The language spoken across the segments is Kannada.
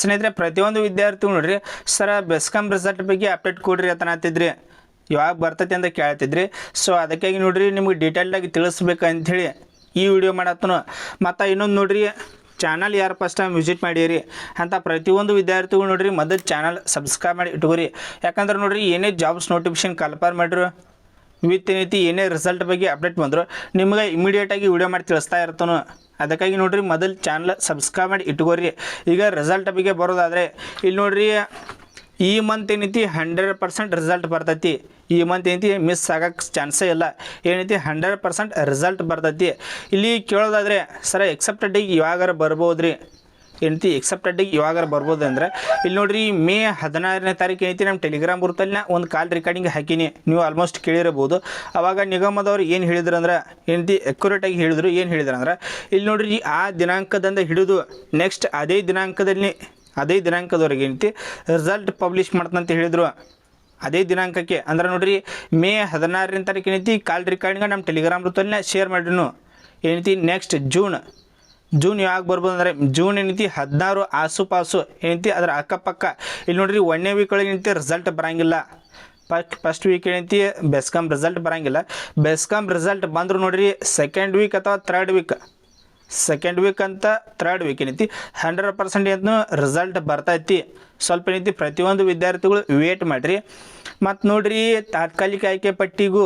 ಸ್ನೇಹಿತರೆ ಪ್ರತಿಯೊಂದು ವಿದ್ಯಾರ್ಥಿಗಳು ನೋಡ್ರಿ ಸರ ಬೆಸ್ಕಾಮ್ ರಿಸಲ್ಟ್ ಬಗ್ಗೆ ಅಪ್ಡೇಟ್ ಕೊಡ್ರಿ ಅಂತ ಅಂತಿದ್ರಿ, ಯಾವಾಗ ಬರ್ತೈತಿ ಅಂತ ಕೇಳ್ತಿದ್ರಿ. ಸೊ ಅದಕ್ಕಾಗಿ ನೋಡ್ರಿ ನಿಮ್ಗೆ ಡೀಟೇಲ್ಡಾಗಿ ತಿಳಿಸ್ಬೇಕು ಅಂಥೇಳಿ ಈ ವಿಡಿಯೋ ಮಾಡತ್ತನು. ಮತ್ತು ಇನ್ನೊಂದು ನೋಡ್ರಿ, ಚಾನಲ್ ಯಾರು ಫಸ್ಟ್ ಟೈಮ್ ವಿಸಿಟ್ ಮಾಡಿರಿ ಅಂತ ಪ್ರತಿಯೊಂದು ವಿದ್ಯಾರ್ಥಿಗಳು ನೋಡ್ರಿ ಮೊದಲು ಚಾನಲ್ ಸಬ್ಸ್ಕ್ರೈಬ್ ಮಾಡಿ ಇಟ್ಕೋರಿ. ಯಾಕಂದ್ರೆ ನೋಡ್ರಿ ಏನೇ ಜಾಬ್ಸ್ ನೋಟಿಫಿಕೇಶನ್ ಕಲ್ಪರ್ ಮಾಡಿರು ವಿತ್ ಏನೈತಿ ಏನೇ ರಿಸಲ್ಟ್ ಬಗ್ಗೆ ಅಪ್ಡೇಟ್ ಬಂದರು ನಿಮ್ಗೆ ಇಮಿಡಿಯೇಟಾಗಿ ವಿಡಿಯೋ ಮಾಡಿ ತಿಳಿಸ್ತಾ ಇರ್ತಾನು. ಅದಕ್ಕಾಗಿ ನೋಡ್ರಿ ಮೊದಲು ಚಾನಲ್ ಸಬ್ಸ್ಕ್ರೈಬ್ ಮಾಡಿ ಇಟ್ಕೋರಿ. ಈಗ ರಿಸಲ್ಟ್ ಬಗ್ಗೆ ಬರೋದಾದರೆ ಇಲ್ಲಿ ನೋಡ್ರಿ ಈ ಮಂತ್ ಏನೈತಿ 100% ರಿಸಲ್ಟ್ ಬರ್ತೈತಿ. ಈ ಮಂತ್ ಏನೈತಿ ಮಿಸ್ ಆಗೋಕ್ಕೆ ಚಾನ್ಸೇ ಇಲ್ಲ. ಏನೈತಿ 100% ರಿಸಲ್ಟ್ ಬರ್ತೈತಿ. ಇಲ್ಲಿ ಕೇಳೋದಾದರೆ ಸರ ಎಕ್ಸೆಪ್ಟೆಡಿಗೆ ಯಾವಾಗಾರ ಬರ್ಬೋದು ರೀ, ಏನೈತಿ ಎಕ್ಸೆಪ್ಟೆಡಿಗೆ ಯಾವಾಗಾರ ಬರ್ಬೋದು ಅಂದರೆ ಇಲ್ಲಿ ನೋಡ್ರಿ ಮೇ 16ನೇ ತಾರೀಕು ಏನೈತಿ ನಮ್ಮ ಟೆಲಿಗ್ರಾಮ್ ಗ್ರೂಪಲ್ಲಿ ಒಂದು ಕಾಲ್ ರೆಕಾರ್ಡಿಂಗ್ ಹಾಕೀನಿ, ನೀವು ಆಲ್ಮೋಸ್ಟ್ ಕೇಳಿರಬಹುದು. ಆವಾಗ ನಿಗಮದವ್ರು ಏನು ಹೇಳಿದ್ರು ಅಂದ್ರೆ ಏನೈತಿ ಅಕ್ಯುರೇಟಾಗಿ ಹೇಳಿದ್ರು. ಏನು ಹೇಳಿದ್ರು ಅಂದ್ರೆ ಇಲ್ಲಿ ನೋಡ್ರಿ ಆ ದಿನಾಂಕದಿಂದ ಹಿಡಿದು ನೆಕ್ಸ್ಟ್ ಅದೇ ದಿನಾಂಕದವರೆಗೆ ಏನೈತಿ ರಿಸಲ್ಟ್ ಪಬ್ಲಿಷ್ ಮಾಡ್ತಂತ ಹೇಳಿದರು. ಅದೇ ದಿನಾಂಕಕ್ಕೆ ಅಂದ್ರೆ ನೋಡ್ರಿ ಮೇ 16ನೇ ತಾರೀಕು ಏನೈತಿ ಕಾಲ್ ರೆಕಾರ್ಡಿಂಗ್ ನಮ್ಮ ಟೆಲಿಗ್ರಾಮ್ ಗ್ರೂಪಲ್ಲಿ ಶೇರ್ ಮಾಡಿದ್ರು. ಏನೈತಿ ನೆಕ್ಸ್ಟ್ ಜೂನ್ ಯಾವಾಗ ಬರ್ಬೋದು ಅಂದರೆ ಜೂನ್ ಏನೈತಿ 16 ಆಸುಪಾಸು ಏನೈತಿ ಅದರ ಅಕ್ಕಪಕ್ಕ. ಇಲ್ಲಿ ನೋಡ್ರಿ 1ನೇ ವೀಕ್ ಒಳಗೆ ಏನೈತಿ ರಿಸಲ್ಟ್ ಬರೋಂಗಿಲ್ಲ. ಫಸ್ಟ್ ವೀಕ್ ಏನೈತಿ ಬೆಸ್ಕಾಮ್ ರಿಸಲ್ಟ್ ಬರೋಂಗಿಲ್ಲ. ಬೆಸ್ಕಾಮ್ ರಿಸಲ್ಟ್ ಬಂದ್ರು ನೋಡ್ರಿ ಸೆಕೆಂಡ್ ವೀಕ್ ಅಥವಾ ಥರ್ಡ್ ವೀಕ್ ಏನೈತಿ 100% ಏನು ರಿಸಲ್ಟ್ ಬರ್ತೈತಿ. ಸ್ವಲ್ಪ ಏನೈತಿ ಪ್ರತಿಯೊಂದು ವಿದ್ಯಾರ್ಥಿಗಳು ವೇಟ್ ಮಾಡಿರಿ. ಮತ್ತು ನೋಡ್ರಿ ತಾತ್ಕಾಲಿಕ ಆಯ್ಕೆ ಪಟ್ಟಿಗೂ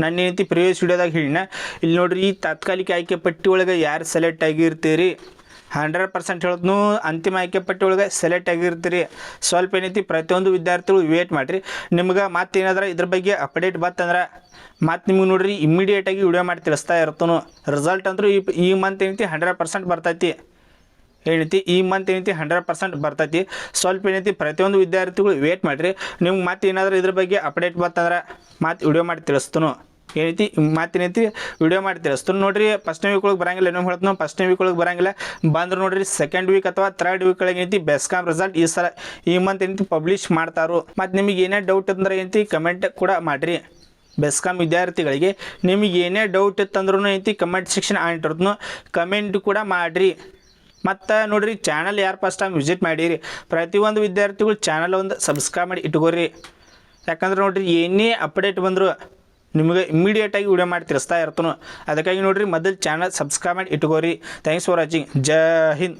ನಾನು ಏನೈತಿ ಪ್ರಿವಿಯಸ್ ವಿಡಿಯೋದಾಗ ಹೇಳಿನ, ಇಲ್ಲಿ ನೋಡ್ರಿ ಈ ತಾತ್ಕಾಲಿಕ ಆಯ್ಕೆ ಪಟ್ಟಿ ಒಳಗೆ ಯಾರು ಸೆಲೆಕ್ಟ್ ಆಗಿರ್ತೀರಿ 100% ಹೇಳೋದು ಅಂತಿಮ ಆಯ್ಕೆ ಪಟ್ಟಿ ಒಳಗೆ ಸೆಲೆಕ್ಟ್ ಆಗಿರ್ತೀರಿ. ಸ್ವಲ್ಪ ಏನೈತಿ ಪ್ರತಿಯೊಂದು ವಿದ್ಯಾರ್ಥಿಗಳು ವೇಟ್ ಮಾಡಿರಿ. ನಿಮ್ಗೆ ಮತ್ತೇನಾದ್ರೆ ಇದ್ರ ಬಗ್ಗೆ ಅಪ್ಡೇಟ್ ಬತ್ತಂದ್ರೆ ಮತ್ತು ನಿಮ್ಗೆ ನೋಡ್ರಿ ಇಮ್ಮಿಡಿಯೇಟಾಗಿ ವಿಡಿಯೋ ಮಾಡಿ ತಿಳಿಸ್ತಾ ಇರ್ತಾನು. ರಿಸಲ್ಟ್ ಅಂದರೂ ಈ ಮಂತ್ ಏನೈತಿ 100% ಬರ್ತೈತಿ. ಈ ಮಂತ್ ಏನೈತಿ 100% ಬರ್ತೈತಿ. ಸ್ವಲ್ಪ ಏನೈತಿ ಪ್ರತಿಯೊಂದು ವಿದ್ಯಾರ್ಥಿಗಳು ವೇಟ್ ಮಾಡಿರಿ. ನಿಮ್ಗೆ ಮತ್ತೆ ಏನಾದರೂ ಇದ್ರ ಬಗ್ಗೆ ಅಪ್ಡೇಟ್ ಬತ್ತಂದ್ರೆ ಮತ್ತೆ ವಿಡಿಯೋ ಮಾಡಿ ತಿಳಿಸ್ತಾನು. ಏನೈತಿ ವಿಡಿಯೋ ಮಾಡಿ ತಿಳಿಸ್ತಾನು. ನೋಡ್ರಿ ಫಸ್ಟ್ನೇ ವೀಕ್ ಒಳಗೆ ಬರೋಂಗಿಲ್ಲ, ಇನ್ನೊಂದು ಹೇಳ್ತಾನು ಫಸ್ಟ್ನೇ ವೀಕ್ ಒಳಗೆ ಬರೋಂಗಿಲ್ಲ. ಬಂದ್ರೆ ನೋಡ್ರಿ ಸೆಕೆಂಡ್ ವೀಕ್ ಅಥವಾ ಥರ್ಡ್ ವೀಕ್ ಒಳಗೆ ಏನೈತಿ ಬೆಸ್ಕಾಮ್ ರಿಸಲ್ಟ್ ಈ ಮಂತ್ ಏನೈತಿ ಪಬ್ಲಿಷ್ ಮಾಡ್ತಾರೋ. ಮತ್ತು ನಿಮಗೆ ಏನೇ ಡೌಟ್ ಅಂದ್ರೆ ಏನೈತಿ ಕಮೆಂಟ್ ಕೂಡ ಮಾಡಿರಿ. ಬೆಸ್ಕಾಮ್ ವಿದ್ಯಾರ್ಥಿಗಳಿಗೆ ನಿಮಗೆ ಏನೇ ಡೌಟ್ ಇತ್ತಂದ್ರೂ ಐತಿ ಕಮೆಂಟ್ ಸೆಕ್ಷನ್ ಆನ್ ಇಟ್ಟಿರ್ತಾನು, ಕಮೆಂಟ್ ಕೂಡ ಮಾಡಿರಿ. ಮತ್ತು ನೋಡ್ರಿ ಚಾನಲ್ ಯಾರು ಫಸ್ಟ್ ಟೈಮ್ ವಿಸಿಟ್ ಮಾಡಿರಿ ಪ್ರತಿಯೊಂದು ವಿದ್ಯಾರ್ಥಿಗಳು ಚಾನಲ್ ಒಂದು ಸಬ್ಸ್ಕ್ರೈಬ್ ಮಾಡಿ ಇಟ್ಕೋರಿ. ಯಾಕಂದ್ರೆ ನೋಡ್ರಿ ಏನೇ ಅಪ್ಡೇಟ್ ಬಂದರು ನಿಮಗೆ ಇಮ್ಮಿಡಿಯೇಟಾಗಿ ವಿಡಿಯೋ ಮಾಡಿ ತಿಳಿಸ್ತಾ ಇರ್ತಾನು. ಅದಕ್ಕಾಗಿ ನೋಡ್ರಿ ಮೊದಲು ಚಾನಲ್ ಸಬ್ಸ್ಕ್ರೈಬ್ ಮಾಡಿ ಇಟ್ಕೋರಿ. Thanks for watching. ಜೈ ಹಿಂದ್.